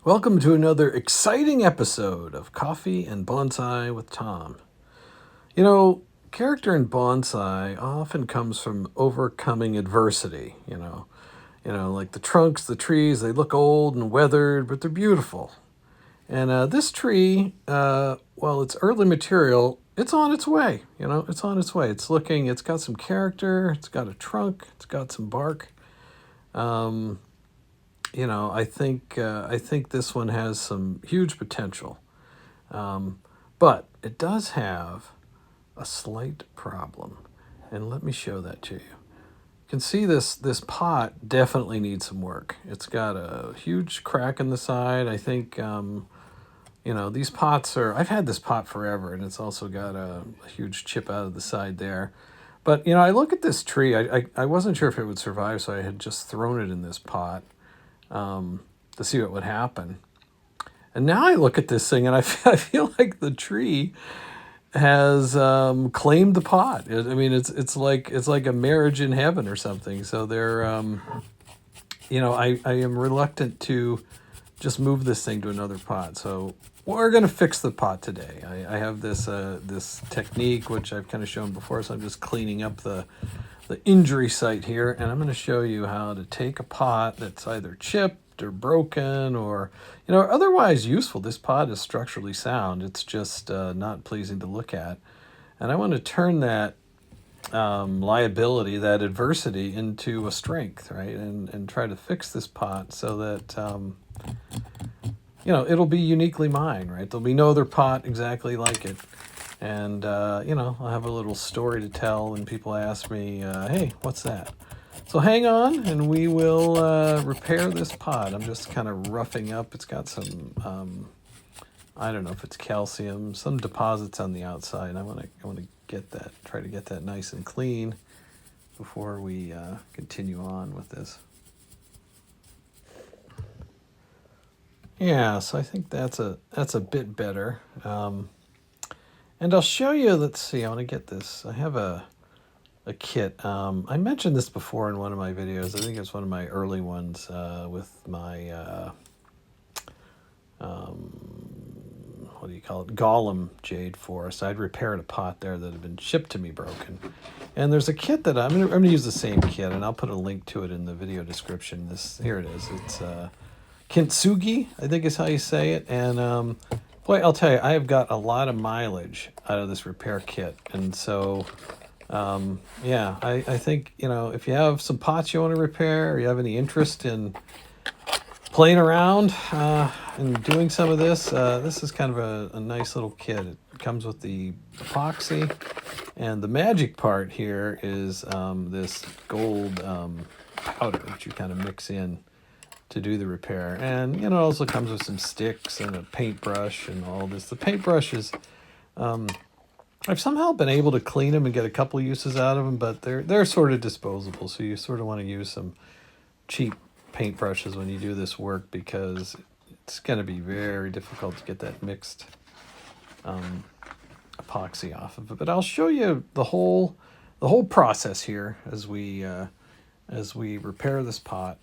Welcome to another exciting episode of Coffee and Bonsai with Tom. You know, character in bonsai often comes from overcoming adversity, like the trunks, the trees, they look old and weathered, but they're beautiful. And this tree, well, it's early material, it's on its way, it's on its way. It's got some character, it's got a trunk, it's got some bark. Um, I think this one has some huge potential, but it does have a slight problem, and let me show that to you. You can see this pot definitely needs some work. It's got a huge crack in the side. I think these pots are. I've had this pot forever, and it's also got a huge chip out of the side there. But I look at this tree. I wasn't sure if it would survive, so I had just thrown it in this pot to see what would happen. And now I look at this thing and I feel like the tree has claimed the pot. It's like a marriage in heaven or something. So I am reluctant to just move this thing to another pot. So we're going to fix the pot today. I have this technique, which I've kind of shown before. So I'm just cleaning up the injury site here. And I'm going to show you how to take a pot that's either chipped or broken or otherwise useful. This pot is structurally sound. It's just not pleasing to look at, and I want to turn that liability, that adversity, into a strength, right? And try to fix this pot so that it'll be uniquely mine, right? There'll be no other pot exactly like it. And I'll have a little story to tell when people ask me, hey, what's that? So hang on, and we will repair this pot. I'm just kind of roughing up. It's got some, I don't know if it's calcium, some deposits on the outside. I want to get that, try to get that nice and clean before we continue on with this. Yeah, so I think that's a bit better. And I'll show you. Let's see. I want to get this. I have a kit. I mentioned this before in one of my videos. I think it's one of my early ones with my what do you call it? Gollum jade forest. I'd repaired a pot there that had been shipped to me broken. And there's a kit that I'm gonna use the same kit, and I'll put a link to it in the video description. Here it is. It's Kintsugi, I think is how you say it. And boy, I'll tell you, I have got a lot of mileage out of this repair kit, and so. I think, if you have some pots you want to repair, or you have any interest in playing around and doing some of this, this is kind of a nice little kit. It comes with the epoxy, and the magic part here is this gold powder, which you kind of mix in to do the repair. And, it also comes with some sticks and a paintbrush and all this. The paintbrush is... I've somehow been able to clean them and get a couple of uses out of them, but they're sort of disposable, so you sort of want to use some cheap paintbrushes when you do this work, because it's going to be very difficult to get that mixed epoxy off of it. But I'll show you the whole process here as we repair this pot,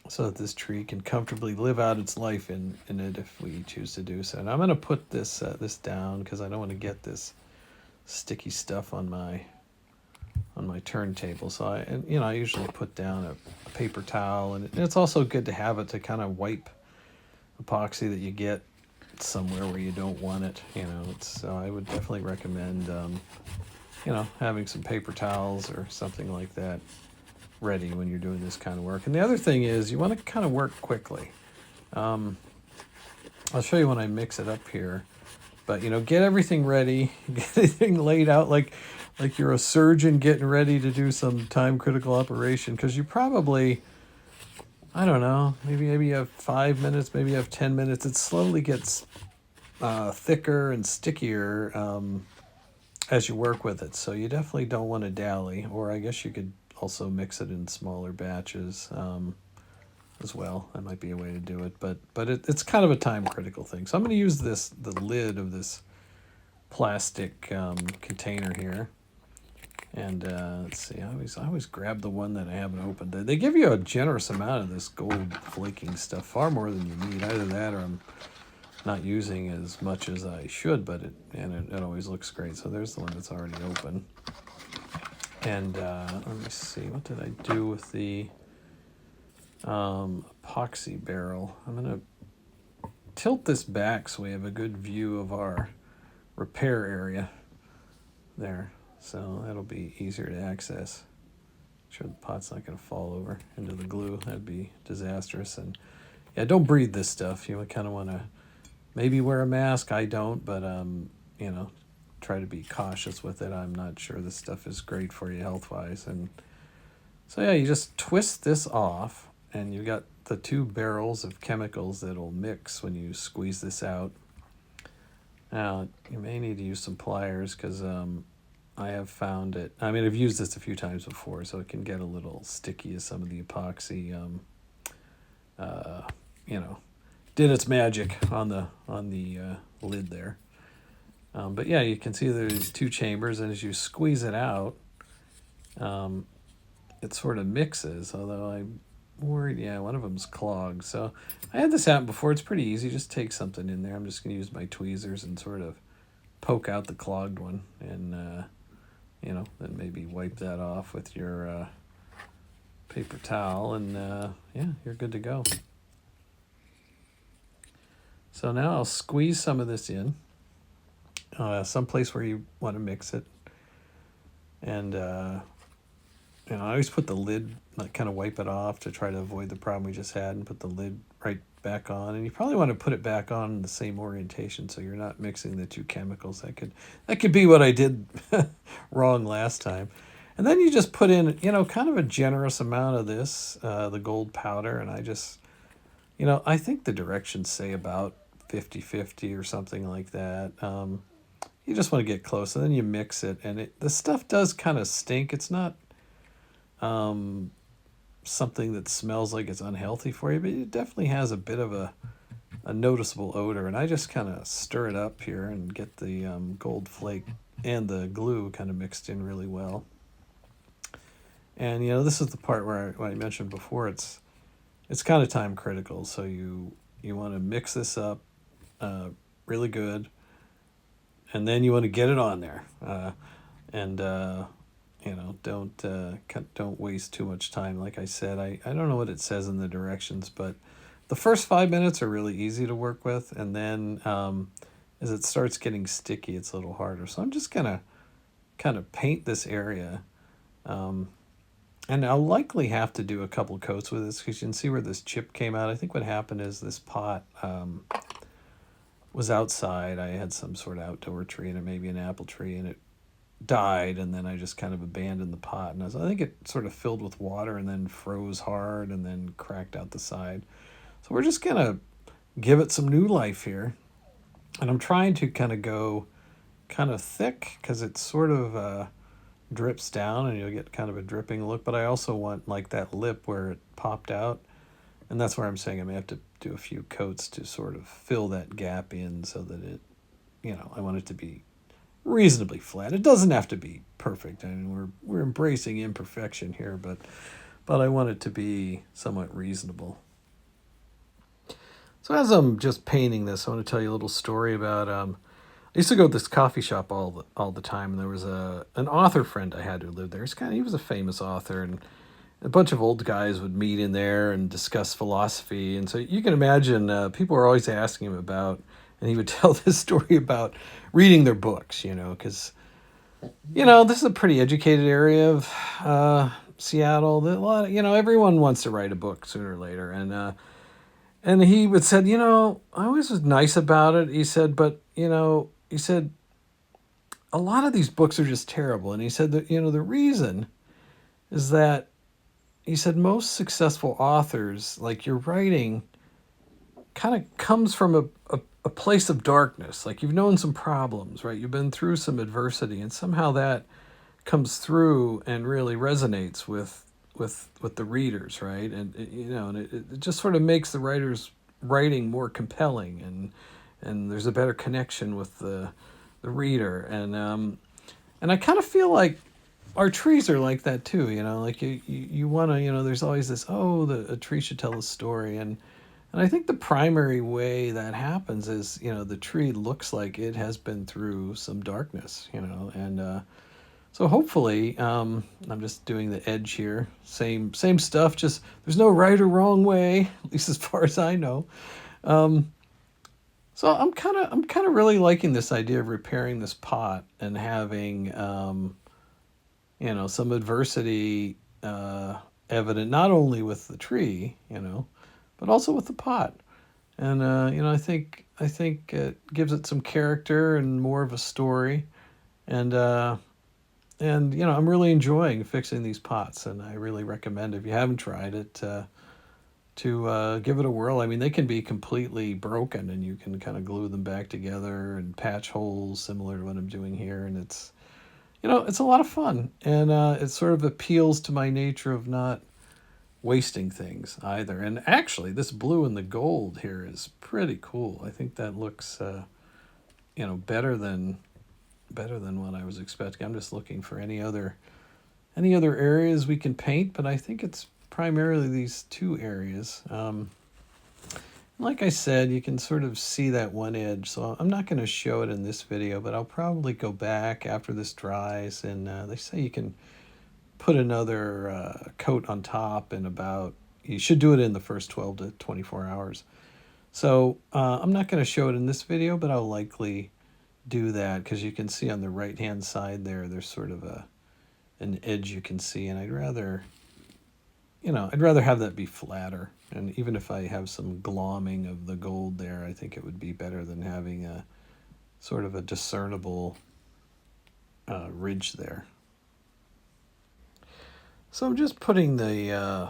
so that this tree can comfortably live out its life in it if we choose to do so. And I'm going to put this down because I don't want to get this sticky stuff on my turntable. So I usually put down a paper towel, and it's also good to have it to kind of wipe epoxy that you get somewhere where you don't want it. So I would definitely recommend having some paper towels or something like that ready when you're doing this kind of work. And the other thing is you want to kind of work quickly. I'll show you when I mix it up here, but get everything ready, get everything laid out like you're a surgeon getting ready to do some time critical operation, because you probably, I don't know, maybe you have 5 minutes, maybe you have 10 minutes. It slowly gets thicker and stickier as you work with it, so you definitely don't want to dally. Or I guess you could also mix it in smaller batches as well. That might be a way to do it, but it's kind of a time critical thing. So I'm going to use the lid of this plastic container here, And let's see, I always grab the one that I haven't opened. They give you a generous amount of this gold flaking stuff, far more than you need. Either that or I'm not using as much as I should, but it always looks great. So there's the one that's already open. And let me see, what did I do with the epoxy barrel? I'm going to tilt this back so we have a good view of our repair area there. So that'll be easier to access. Make sure the pot's not going to fall over into the glue. That'd be disastrous. And yeah, don't breathe this stuff. You kind of want to maybe wear a mask. I don't, but you know, try to be cautious with it. I'm not sure this stuff is great for you health-wise. And so yeah, you just twist this off, and you've got the two barrels of chemicals that'll mix when you squeeze this out. Now, you may need to use some pliers because I have found it. I mean, I've used this a few times before, so it can get a little sticky as some of the epoxy, you know, did its magic on the lid there. But yeah, you can see there's two chambers, and as you squeeze it out, it sort of mixes, although I'm worried, yeah, one of them's clogged. So I had this happen before. It's pretty easy. Just take something in there. I'm just going to use my tweezers and sort of poke out the clogged one, and you know, then maybe wipe that off with your paper towel, and yeah, you're good to go. So now I'll squeeze some of this in, someplace where you want to mix it, and you know, I always put the lid, kind of wipe it off to try to avoid the problem we just had, and put the lid right back on. And you probably want to put it back on in the same orientation so you're not mixing the two chemicals. That could be what I did wrong last time. And then you just put in, you know, kind of a generous amount of this, the gold powder, and I just, you know, I think the directions say about 50-50 or something like that. You just want to get close, and then you mix it, and the stuff does kind of stink. It's not something that smells like it's unhealthy for you, but it definitely has a bit of a noticeable odor. And I just kind of stir it up here and get the gold flake and the glue kind of mixed in really well. And you know, this is the part where I mentioned before, it's kind of time critical. So you want to mix this up really good, and then you want to get it on there, and you know, don't waste too much time. Like I said, I don't know what it says in the directions, but the first 5 minutes are really easy to work with, and then as it starts getting sticky, it's a little harder. So I'm just gonna kind of paint this area, and I'll likely have to do a couple coats with this because you can see where this chip came out. I think what happened is this pot was outside. I had some sort of outdoor tree in it, maybe an apple tree, and it died, and then I just kind of abandoned the pot, and I think it sort of filled with water and then froze hard and then cracked out the side. So we're just gonna give it some new life here, and I'm trying to kind of go kind of thick because it sort of drips down and you'll get kind of a dripping look, but I also want like that lip where it popped out, and that's where I'm saying I may have to do a few coats to sort of fill that gap in so that it, you know, I want it to be reasonably flat. It doesn't have to be perfect. I mean, we're embracing imperfection here, but I want it to be somewhat reasonable. So as I'm just painting this, I want to tell you a little story about. I used to go to this coffee shop all the time, and there was an author friend I had who lived there. He was a famous author, and a bunch of old guys would meet in there and discuss philosophy. And so you can imagine people were always asking him about. And he would tell this story about reading their books, you know, because, you know, this is a pretty educated area of Seattle. A lot of, you know, everyone wants to write a book sooner or later. And he would said, you know, I always was nice about it. He said, but, you know, he said, a lot of these books are just terrible. And he said that, you know, the reason is that, he said, most successful authors, like your writing, kind of comes from a place of darkness. Like you've known some problems, right? You've been through some adversity, and somehow that comes through and really resonates with the readers, right? And you know, and it just sort of makes the writer's writing more compelling, and there's a better connection with the reader. And I kind of feel like our trees are like that too, like you want to, there's always this, a tree should tell a story. And I think the primary way that happens is, the tree looks like it has been through some darkness, and so hopefully, I'm just doing the edge here. Same stuff. Just there's no right or wrong way, at least as far as I know. So I'm kind of really liking this idea of repairing this pot and having some adversity evident not only with the tree, but also with the pot. And I think it gives it some character and more of a story. And I'm really enjoying fixing these pots, and I really recommend, if you haven't tried it, to give it a whirl. I mean, they can be completely broken, and you can kind of glue them back together and patch holes similar to what I'm doing here, and it's a lot of fun, and it sort of appeals to my nature of not wasting things either. And actually, this blue and the gold here is pretty cool. I think that looks better than what I was expecting. I'm just looking for any other areas we can paint, but I think it's primarily these two areas. Like I said, you can sort of see that one edge, so I'm not going to show it in this video, but I'll probably go back after this dries, and they say you can put another coat on top in you should do it in the first 12 to 24 hours. So I'm not going to show it in this video, but I'll likely do that, because you can see on the right hand side there's sort of an edge you can see, and I'd rather have that be flatter. And even if I have some glomming of the gold there, I think it would be better than having a sort of a discernible ridge there. So I'm just putting the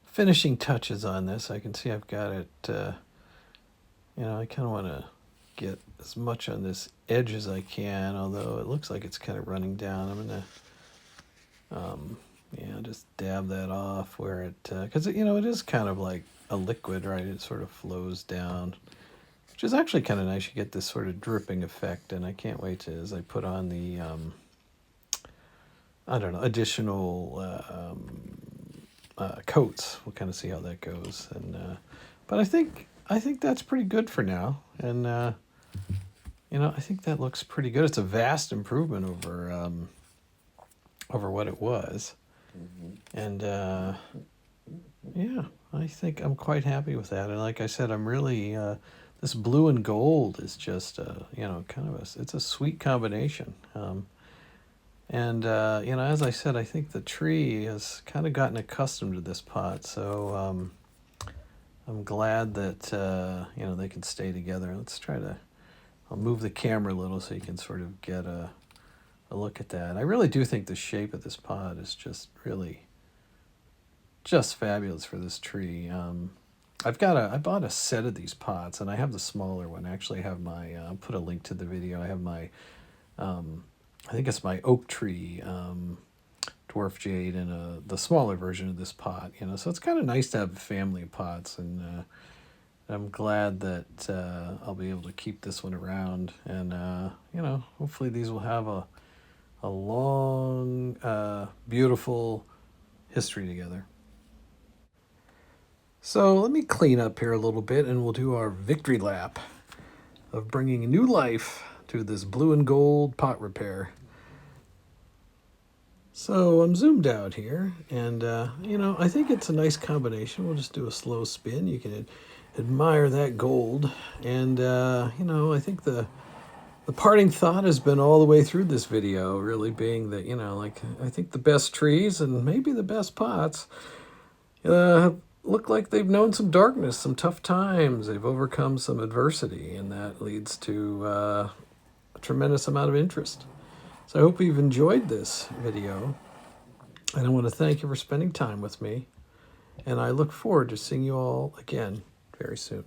finishing touches on this. I can see I've got it, I kind of want to get as much on this edge as I can, although it looks like it's kind of running down. I'm going to just dab that off where it, because it is kind of like a liquid, right? It sort of flows down, which is actually kind of nice. You get this sort of dripping effect, and I can't wait to, as I put on the additional coats, we'll kind of see how that goes. And but I think that's pretty good for now, and I think that looks pretty good. It's a vast improvement over what it was. And I think I'm quite happy with that. And like I said, I'm really this blue and gold is just kind of it's a sweet combination. And as I said, I think the tree has kind of gotten accustomed to this pot, so I'm glad that they can stay together. I'll move the camera a little so you can sort of get a look at that. I really do think the shape of this pot is just fabulous for this tree. I bought a set of these pots, and I have the smaller one. I actually have I'll put a link to the video. I have I think it's my oak tree dwarf jade and the smaller version of this pot. So it's kind of nice to have a family of pots, and I'm glad that I'll be able to keep this one around, and hopefully these will have a long, beautiful history together. So let me clean up here a little bit, and we'll do our victory lap of bringing new life to this blue and gold pot repair. So I'm zoomed out here, and I think it's a nice combination. We'll just do a slow spin. You can admire that gold, and I think the parting thought has been all the way through this video, really being that I think the best trees and maybe the best pots look like they've known some darkness, some tough times. They've overcome some adversity, and that leads to a tremendous amount of interest. So I hope you've enjoyed this video, and I want to thank you for spending time with me, and I look forward to seeing you all again very soon.